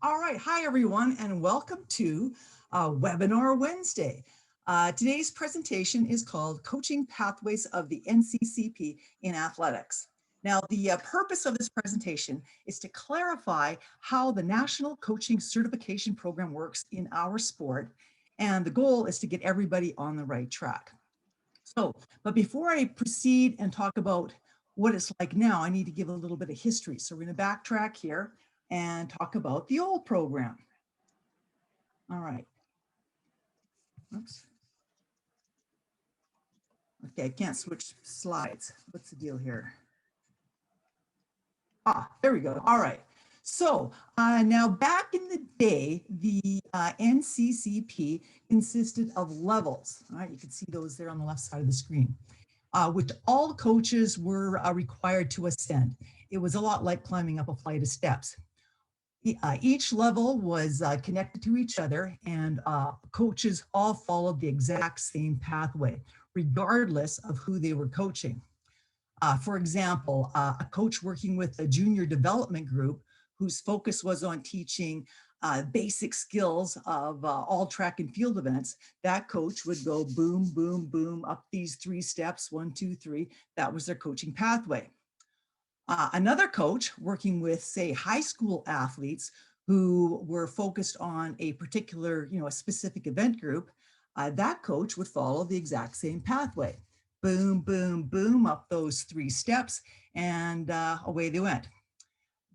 All right, hi everyone, and welcome to Webinar Wednesday. Today's presentation is called Coaching Pathways of the NCCP in Athletics. Now, the purpose of this presentation is to clarify how the National Coaching Certification Program works in our sport, and the goal is to get everybody on the right track. But before I proceed and talk about what it's like now, I need to give a little bit of history. So we're going to backtrack here and talk about the old program. All right. Oops. Okay, I can't switch slides. What's the deal here? There we go. All right. So now back in the day, the NCCP consisted of levels. All right, you can see those there on the left side of the screen, which all coaches were required to ascend. It was a lot like climbing up a flight of steps. Each level was connected to each other, and coaches all followed the exact same pathway, regardless of who they were coaching. For example, a coach working with a junior development group whose focus was on teaching basic skills of all track and field events, that coach would go boom, boom, boom, up these 3 steps, 1, 2, 3. That was their coaching pathway. Another coach working with, say, high school athletes who were focused on a particular, a specific event group, that coach would follow the exact same pathway. Boom, boom, boom, up those 3 steps, and away they went.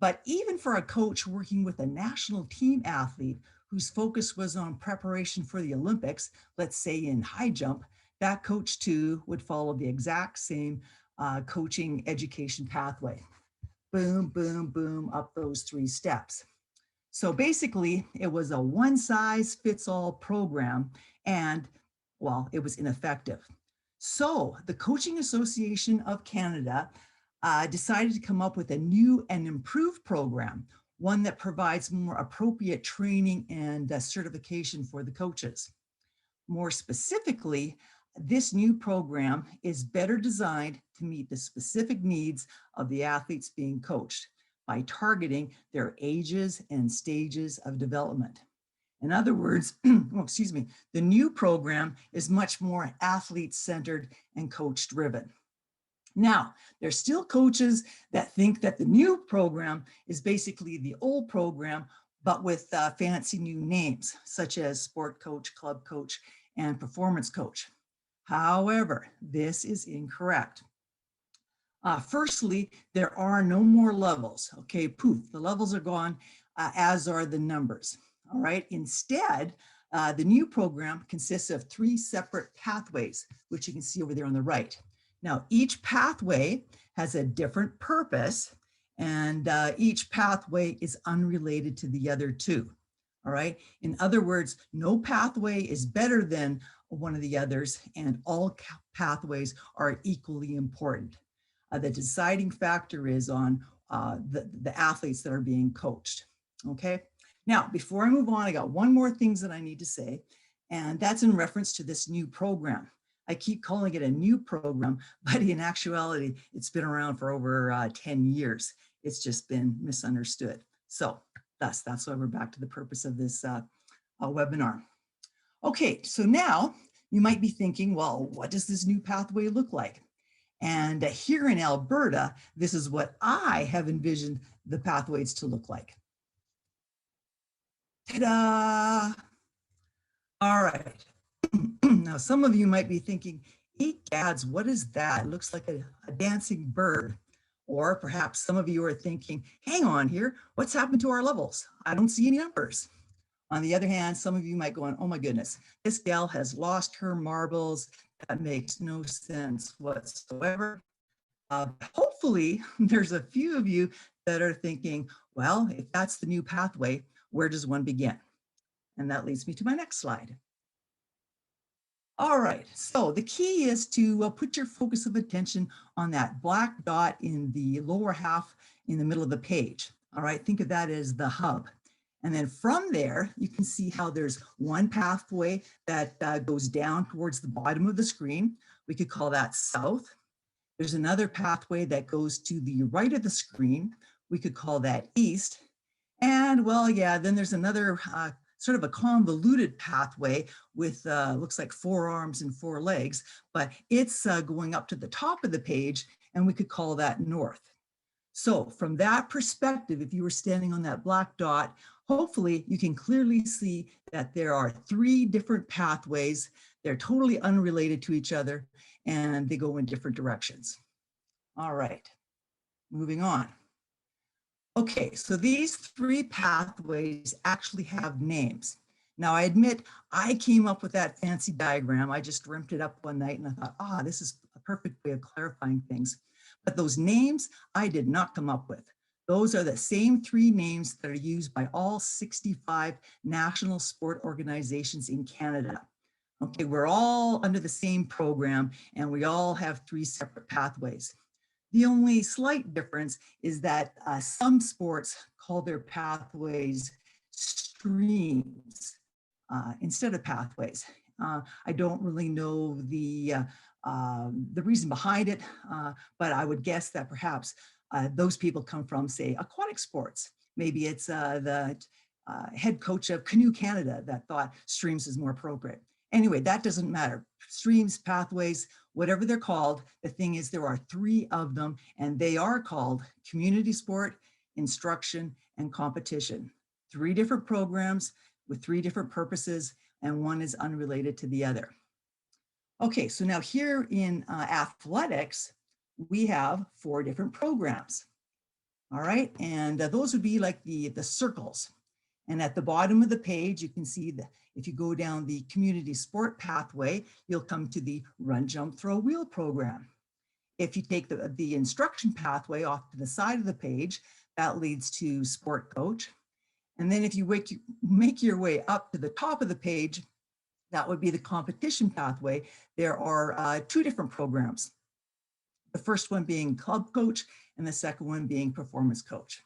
But even for a coach working with a national team athlete whose focus was on preparation for the Olympics, let's say in high jump, that coach too would follow the exact same coaching education pathway. Boom, boom, boom, up those 3 steps. So basically, it was a one-size-fits-all program, and, well, it was ineffective. So the Coaching Association of Canada decided to come up with a new and improved program, one that provides more appropriate training and certification for the coaches. More specifically, this new program is better designed to meet the specific needs of the athletes being coached by targeting their ages and stages of development. In other words, the new program is much more athlete-centered and coach-driven. Now, there's still coaches that think that the new program is basically the old program, but with fancy new names, such as sport coach, club coach, and performance coach. However, this is incorrect. Firstly, there are no more levels. Okay, poof, the levels are gone, as are the numbers. All right, instead, the new program consists of 3 separate pathways, which you can see over there on the right. Now, each pathway has a different purpose, and each pathway is unrelated to the other 2. All right, in other words, no pathway is better than one of the others, and all pathways are equally important. The deciding factor is on the athletes that are being coached. Okay, now before I move on, I got one more thing that I need to say, and that's in reference to this new program. I keep calling it a new program, but in actuality, it's been around for over 10 years. It's just been misunderstood. So that's why we're back to the purpose of this webinar. Okay, so now you might be thinking, well, what does this new pathway look like? And here in Alberta, this is what I have envisioned the pathways to look like. Ta-da! All right. Now, some of you might be thinking, egads, what is that? It looks like a dancing bird. Or perhaps some of you are thinking, hang on here, what's happened to our levels? I don't see any numbers. On the other hand, some of you might go on, oh my goodness, this gal has lost her marbles. That makes no sense whatsoever. Hopefully, there's a few of you that are thinking, well, if that's the new pathway, where does one begin? And that leads me to my next slide. All right, so the key is to put your focus of attention on that black dot in the lower half in the middle of the page. All right, think of that as the hub. And then from there, you can see how there's one pathway that goes down towards the bottom of the screen. We could call that south. There's another pathway that goes to the right of the screen. We could call that east. And well, yeah, then there's another sort of a convoluted pathway with looks like 4 arms and 4 legs, but it's going up to the top of the page, and we could call that north. So from that perspective, if you were standing on that black dot, hopefully you can clearly see that there are 3 different pathways. They're totally unrelated to each other, and they go in different directions. All right, moving on. Okay, so these 3 pathways actually have names. Now I admit I came up with that fancy diagram. I just dreamt it up one night and I thought, this is a perfect way of clarifying things. But those names I did not come up with. Those are the same 3 names that are used by all 65 national sport organizations in Canada. Okay, we're all under the same program and we all have 3 separate pathways. The only slight difference is that some sports call their pathways streams instead of pathways. I don't really know the reason behind it, but I would guess that perhaps those people come from, say, aquatic sports. Maybe it's the head coach of Canoe Canada that thought streams is more appropriate. Anyway, that doesn't matter. Streams, pathways, whatever they're called, the thing is there are 3 of them, and they are called community sport, instruction, and competition. 3 different programs with 3 different purposes, and one is unrelated to the other. Okay, so now here in athletics, we have 4 different programs. All right, and those would be like the circles. And at the bottom of the page, you can see that if you go down the community sport pathway, you'll come to the run, jump, throw, wheel program. If you take the instruction pathway off to the side of the page, that leads to sport coach. And then if you make your way up to the top of the page, that would be the competition pathway. There are 2 different programs. The first one being club coach and the second one being performance coach.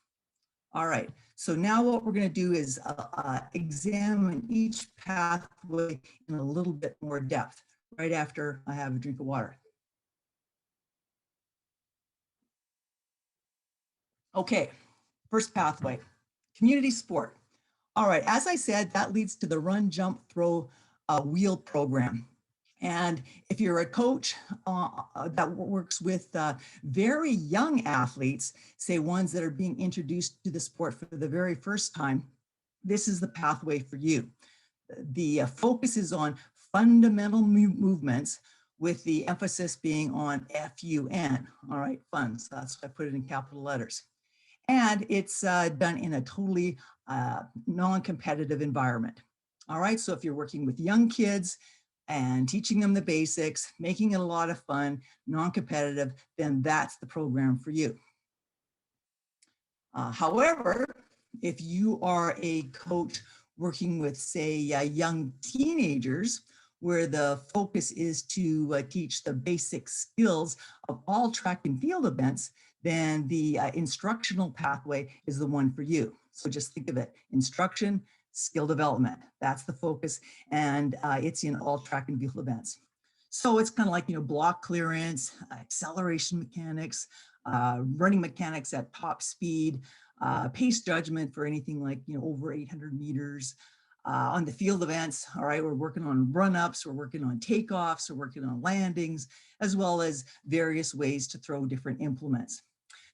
All right, so now what we're going to do is examine each pathway in a little bit more depth right after I have a drink of water. Okay, first pathway, community sport. All right, as I said, that leads to the run, jump, throw, wheel program. And if you're a coach that works with very young athletes, say ones that are being introduced to the sport for the very first time, this is the pathway for you. The focus is on fundamental movements with the emphasis being on FUN, all right, fun. So that's why I put it in capital letters. And it's done in a totally non-competitive environment. All right, so if you're working with young kids, and teaching them the basics, making it a lot of fun, non-competitive, then that's the program for you. However, if you are a coach working with, say, young teenagers, where the focus is to teach the basic skills of all track and field events, then the instructional pathway is the one for you. So just think of it, instruction, skill development. That's the focus, and it's in all track and field events. So it's kind of like, block clearance, acceleration mechanics, running mechanics at top speed, pace judgment for anything like, over 800 meters. On the field events, all right, we're working on run-ups, we're working on takeoffs, we're working on landings, as well as various ways to throw different implements.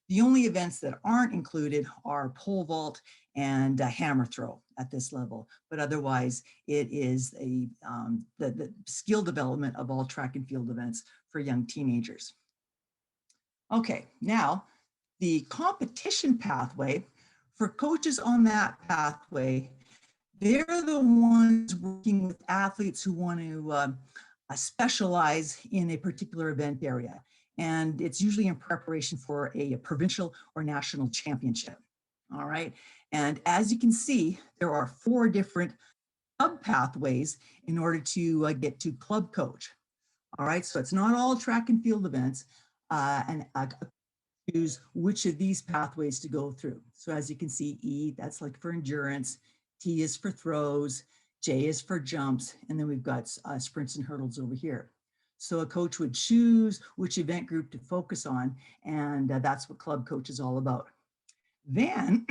The only events that aren't included are pole vault and hammer throw at this level, but otherwise it is the skill development of all track and field events for young teenagers. Okay, now the competition pathway, for coaches on that pathway, they're the ones working with athletes who want to specialize in a particular event area. And it's usually in preparation for a provincial or national championship. All right. And as you can see, there are 4 different club pathways in order to get to club coach. All right. So it's not all track and field events. And choose which of these pathways to go through. So as you can see, E, that's like for endurance. T is for throws. J is for jumps. And then we've got sprints and hurdles over here. So a coach would choose which event group to focus on, and that's what club coach is all about. Then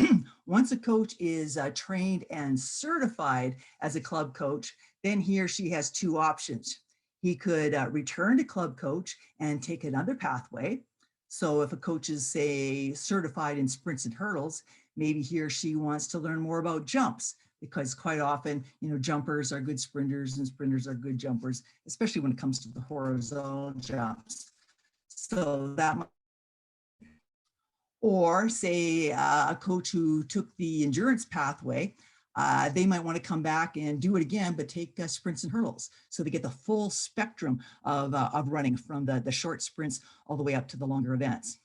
Once a coach is trained and certified as a club coach, then he or she has two options. He could return to club coach and take another pathway. So if a coach is, say, certified in sprints and hurdles, maybe he or she wants to learn more about jumps, because quite often, jumpers are good sprinters and sprinters are good jumpers, especially when it comes to the horizontal jumps. So that might, or say a coach who took the endurance pathway, they might want to come back and do it again, but take sprints and hurdles. So they get the full spectrum of running, from the short sprints all the way up to the longer events.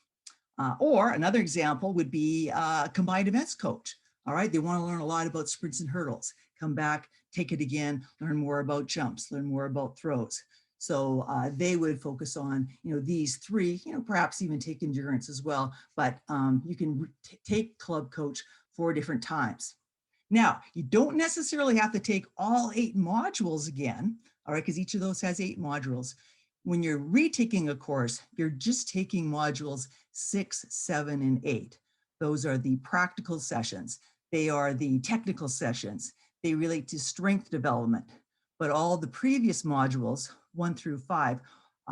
Or another example would be a combined events coach. All right, they want to learn a lot about sprints and hurdles, come back, take it again, learn more about jumps, learn more about throws. So they would focus on, these three, perhaps even take endurance as well, but you can take club coach 4 different times. Now, you don't necessarily have to take all 8 modules again, all right, because each of those has 8 modules. When you're retaking a course, you're just taking modules 6, 7, and 8. Those are the practical sessions. They are the technical sessions. They relate to strength development. But all the previous modules, 1 through 5,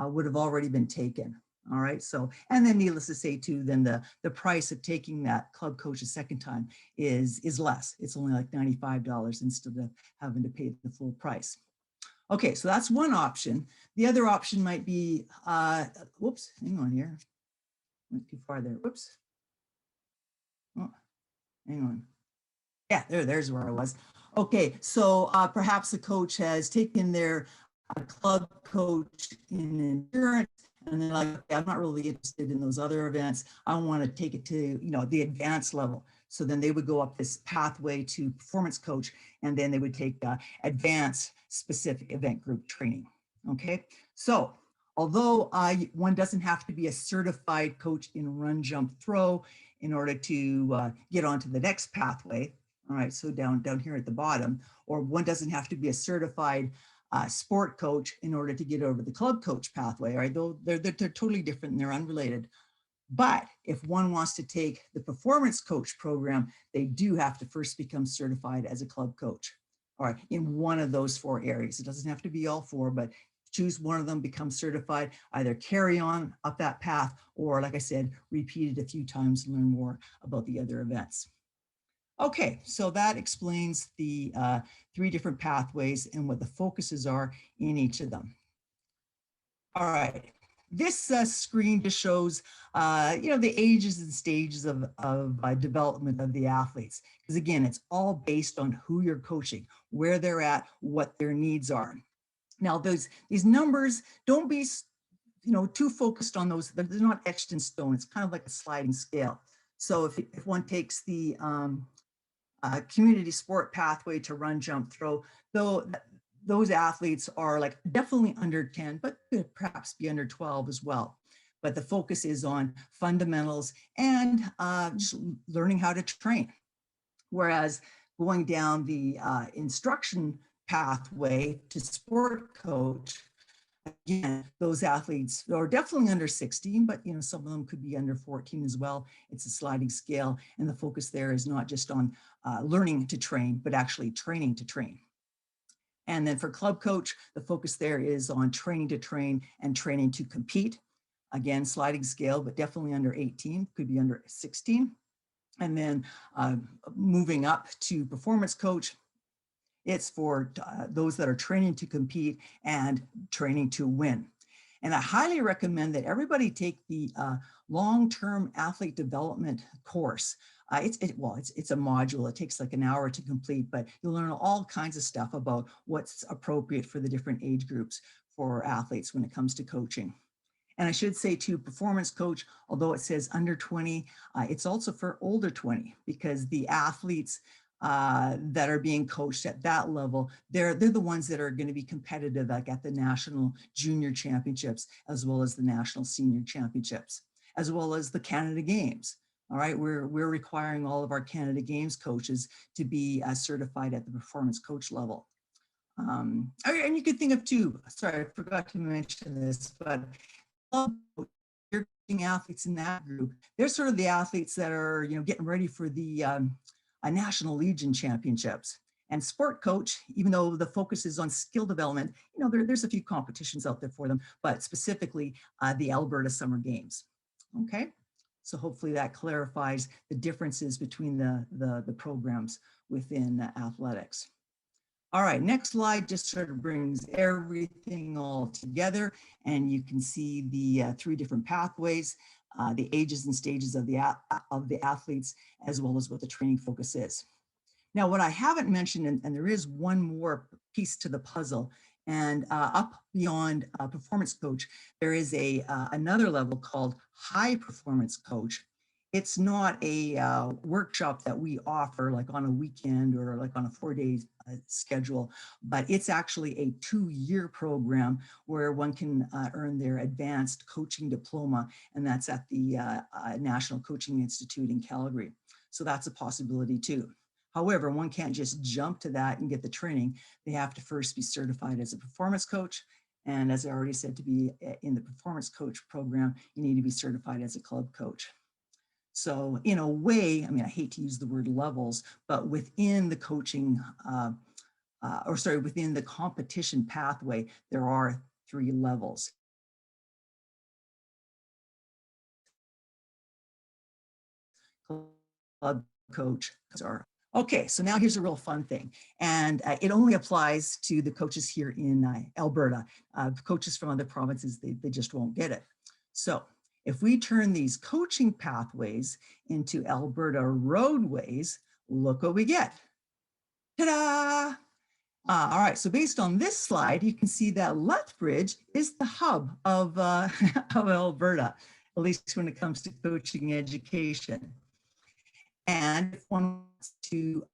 would have already been taken. All right, so, and then needless to say too, then the price of taking that club coach a second time is less. It's only like $95 instead of having to pay the full price. Okay, so that's one option. The other option might be, whoops, hang on here. Went too far there, whoops. Oh, hang on. Yeah, there's where I was. Okay, so perhaps the coach has taken their club coach in endurance, and they're like, okay, I'm not really interested in those other events. I want to take it to, the advanced level. So then they would go up this pathway to performance coach, and then they would take advanced specific event group training. Okay, so although one doesn't have to be a certified coach in run, jump, throw in order to get onto the next pathway. All right, so down here at the bottom, or one doesn't have to be a certified sport coach in order to get over the club coach pathway. All right, though they're totally different and they're unrelated. But if one wants to take the performance coach program, they do have to first become certified as a club coach. All right, in one of those 4 areas. It doesn't have to be all 4, but choose one of them, become certified, either carry on up that path, or like I said, repeat it a few times and learn more about the other events. Okay, so that explains the 3 different pathways and what the focuses are in each of them. All right, this screen just shows, the ages and stages of development of the athletes. Because again, it's all based on who you're coaching, where they're at, what their needs are. Now, these numbers, don't be too focused on those. They're not etched in stone. It's kind of like a sliding scale. So if one takes the community sport pathway to run, jump, throw, though those athletes are like definitely under 10, but could perhaps be under 12 as well. But the focus is on fundamentals and just learning how to train. Whereas going down the instruction pathway to sport coach, again, those athletes are definitely under 16, but some of them could be under 14 as well. It's a sliding scale, and the focus there is not just on learning to train, but actually training to train. And then for club coach, the focus there is on training to train and training to compete. Again, sliding scale, but definitely under 18, could be under 16. And then moving up to performance coach, it's for those that are training to compete and training to win. And I highly recommend that everybody take the long-term athlete development course. It's a module. It takes like an hour to complete, but you'll learn all kinds of stuff about what's appropriate for the different age groups for athletes when it comes to coaching. And I should say too, performance coach, although it says under 20, it's also for older 20, because the athletes that are being coached at that level, they're the ones that are going to be competitive, like at the national junior championships, as well as the national senior championships, as well as the Canada Games. All right, we're requiring all of our Canada Games coaches to be certified at the performance coach level. And you could think of too, sorry, I forgot to mention this, but you're athletes in that group, they're sort of the athletes that are, getting ready for the National Legion championships. And sport coach, even though the focus is on skill development, there's a few competitions out there for them, but specifically the Alberta Summer Games. Okay, so hopefully that clarifies the differences between the programs within athletics. All right, next slide just sort of brings everything all together, and you can see the 3 different pathways, the ages and stages of the athletes, as well as what the training focus is. Now, what I haven't mentioned, and there is one more piece to the puzzle, and up beyond performance coach, there is another level called high performance coach. It's not a workshop that we offer like on a weekend or like on a 4-day schedule, but it's actually a 2-year program where one can earn their advanced coaching diploma, and that's at the National Coaching Institute in Calgary. So that's a possibility too. However, one can't just jump to that and get the training. They have to first be certified as a performance coach. And as I already said, to be in the performance coach program, you need to be certified as a club coach. So in a way, I mean, I hate to use the word levels, but within the coaching, within the competition pathway, there are 3 levels. Club coach. Okay, so now here's a real fun thing, and it only applies to the coaches here in Alberta. Coaches from other provinces, they just won't get it. So if we turn these coaching pathways into Alberta roadways, look what we get. Ta-da! All right, so based on this slide, you can see that Lethbridge is the hub of, of Alberta, at least when it comes to coaching education. And if one wants to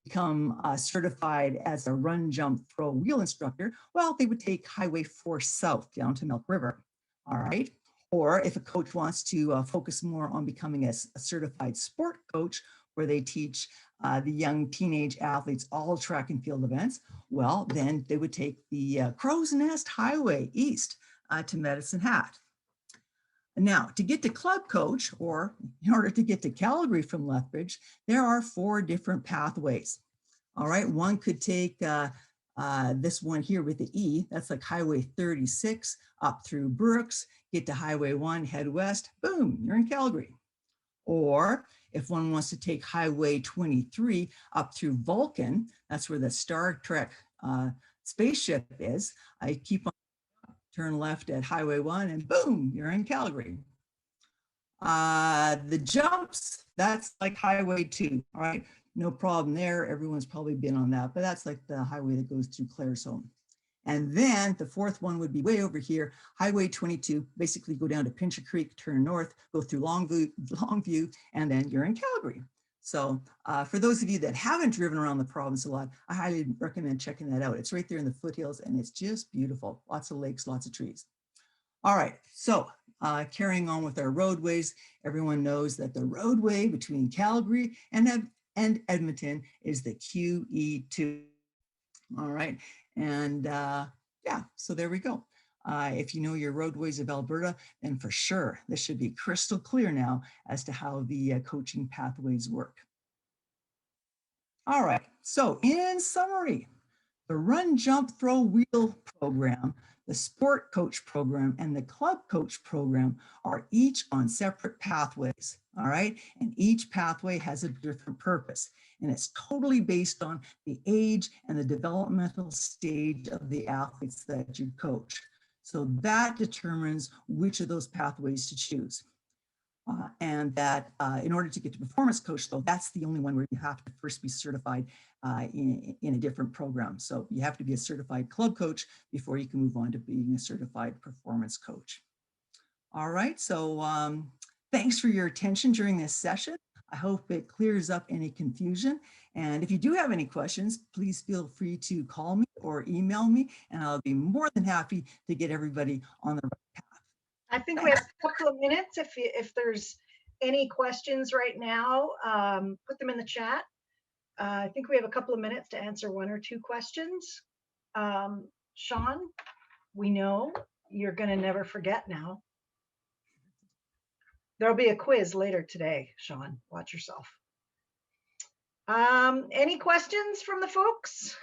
become certified as a run, jump, throw, wheel instructor, well, they would take Highway 4 South down to Milk River, all right? Or if a coach wants to focus more on becoming a certified sport coach, where they teach the young teenage athletes all track and field events, well, then they would take the Crow's Nest Highway east to Medicine Hat. Now, to get to club coach, or in order to get to Calgary from Lethbridge, there are 4 different pathways. All right, one could take this one here with the E, that's like Highway 36 up through Brooks, get to Highway 1, head west, boom, you're in Calgary. Or if one wants to take Highway 23 up through Vulcan, that's where the Star Trek spaceship is. I keep on, turn left at Highway 1 and boom, you're in Calgary. The jumps, that's like Highway 2, all right? No problem there. Everyone's probably been on that, but that's like the highway that goes through Claresholm. And then the 4th one would be way over here, Highway 22, basically go down to Pincher Creek, turn north, go through Longview, and then you're in Calgary. So for those of you that haven't driven around the province a lot, I highly recommend checking that out. It's right there in the foothills and it's just beautiful. Lots of lakes, lots of trees. All right, so carrying on with our roadways, everyone knows that the roadway between Calgary and Edmonton is the QE2. All right, and yeah, so there we go. If you know your roadways of Alberta, then for sure, this should be crystal clear now as to how the coaching pathways work. All right, so in summary, the Run, Jump, Throw, Wheel program, the Sport Coach program, and the Club Coach program are each on separate pathways, all right? And each pathway has a different purpose, and it's totally based on the age and the developmental stage of the athletes that you coach. So that determines which of those pathways to choose. And that in order to get to performance coach, though, that's the only one where you have to first be certified in a different program. So you have to be a certified club coach before you can move on to being a certified performance coach. All right, so thanks for your attention during this session. I hope it clears up any confusion. And if you do have any questions, please feel free to call me or email me, and I'll be more than happy to get everybody on the right path. I think we have a couple of minutes. If there's any questions right now, put them in the chat. I think we have a couple of minutes to answer 1 or 2 questions. Sean, we know you're going to never forget now. There'll be a quiz later today, Sean. Watch yourself. Any questions from the folks?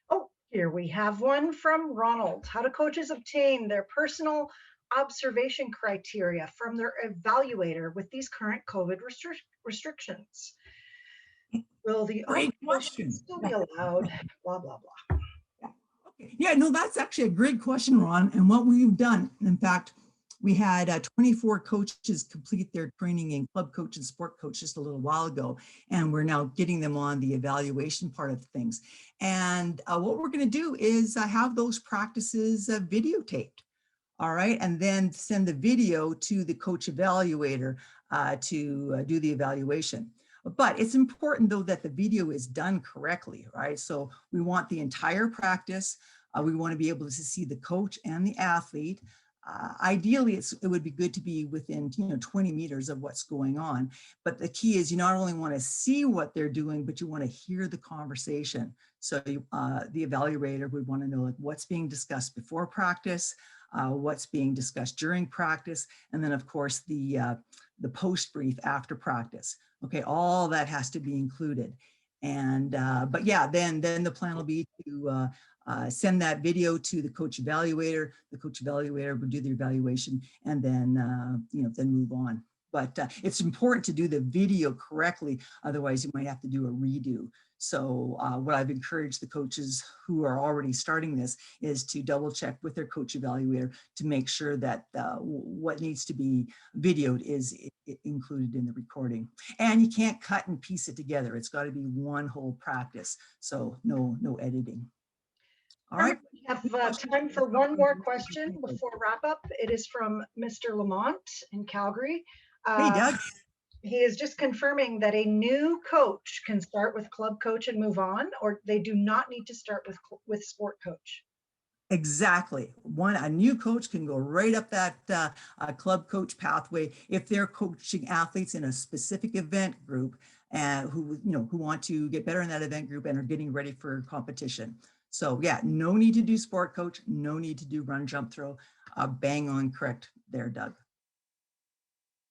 Oh, here we have one from Ronald. How do coaches obtain their personal observation criteria from their evaluator with these current COVID restrictions? Will the Great outdoor question. still be allowed? Blah, blah, blah. Okay. Yeah, no, that's actually a great question, Ron. And what we've done, in fact, we had 24 coaches complete their training in club coach and sport coach just a little while ago, and we're now getting them on the evaluation part of things. And what we're going to do is have those practices videotaped. All right, and then send the video to the coach evaluator to do the evaluation. But it's important though that the video is done correctly, right? So we want the entire practice. We want to be able to see the coach and the athlete. Ideally, it would be good to be within 20 meters of what's going on. But the key is you not only want to see what they're doing, but you want to hear the conversation. So the evaluator would want to know like what's being discussed before practice, what's being discussed during practice, and then of course the post brief after practice. Okay, all that has to be included. And but yeah, then the plan will be to send that video to the coach evaluator. The coach evaluator will do the evaluation and then then move on. But it's important to do the video correctly, otherwise you might have to do a redo. So what I've encouraged the coaches who are already starting this is to double check with their coach evaluator to make sure that what needs to be videoed is included in the recording. And you can't cut and piece it together. It's got to be one whole practice. So no editing. All right. We have time for one more question before wrap up. It is from Mr. Lamont in Calgary. Hey, Doug. He is just confirming that a new coach can start with club coach and move on, or they do not need to start with sport coach. Exactly. A new coach can go right up that club coach pathway if they're coaching athletes in a specific event group and who want to get better in that event group and are getting ready for competition. So yeah, no need to do sport coach, no need to do run, jump, throw. Bang on correct there, Doug.